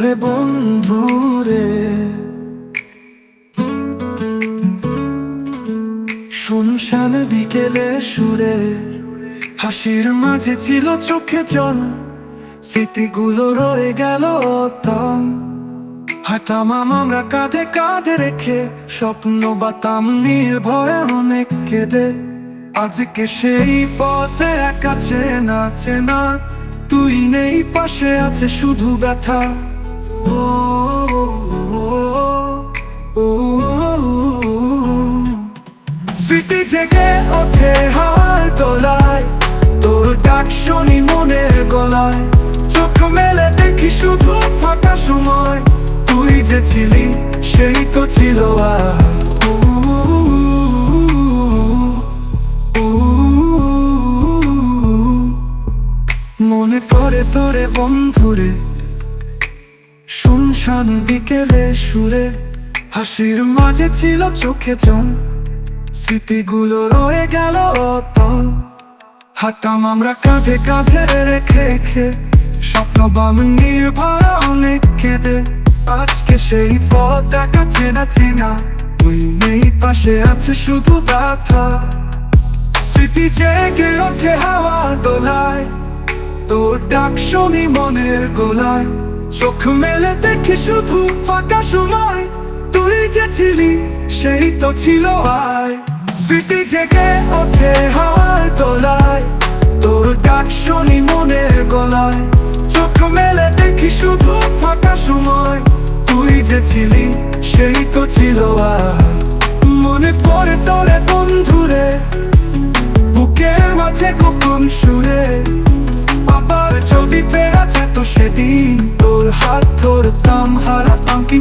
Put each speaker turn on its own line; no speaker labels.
ওরে বন্ধুরে, শুনশান বিকেলে সুরে, হাসির মাঝে ছিল চোখে জল, স্মৃতিগুলো রয়ে গেল অতল। হাঁটাম আমরা কাঁধে কাঁধে রেখে, স্বপ্ন বাতাম নির্ভয়ে অনেক কেঁদে। আজকে সেই পথে একা চেনা চেনা, তুই নেই পাশে আছে শুধু ব্যথা। ও স্মৃতি জেগে ওঠে হাওয়ার দোলায়, তোর ডাক শুনি মনের গলায়। চোখ মেলে দেখি শুধু ফাঁকা সময়, তুই যে ছিলি সেই তো ছিল মনে পড়ে তোরে বন্ধুরে, শুনশান বিকেলে সুরে, হাসির মাঝে ছিল চোখে জল, স্মৃতিগুলো রয়ে গেল অতল। হাঁটাম আমরা কাঁধে কাঁধে রেখে, স্বপ্ন বাম নির্ভর অনেক কেঁদে। আজকে সেই পথ একা চেনা চেনা, তুই নেই পাশে আছে শুধু ব্যথা। স্মৃতি জেগে ওঠে হাওয়ার দোলায়, তোর ডাক শুনি মনের গলায়। চোখ মেলে দেখি শুধু ফাঁকা সময়, তুই যে ছিলি সেই তো ছিল আয়। স্মৃতি জেগে ওঠে হাওয়ার দোলায়, তোর ডাক শুনি মনের গলায়। চোখ মেলে দেখি শুধু ফাঁকা সময়, তুই যে ছিলি সেই তো ছিল আয়। মনে পড়ে তোরে বন্ধুরে, বুকের মাঝে গোপন সুরে। আবার যদি ফেরা যেত সেদিন, তোর হাত ধরতাম হারাতাম কি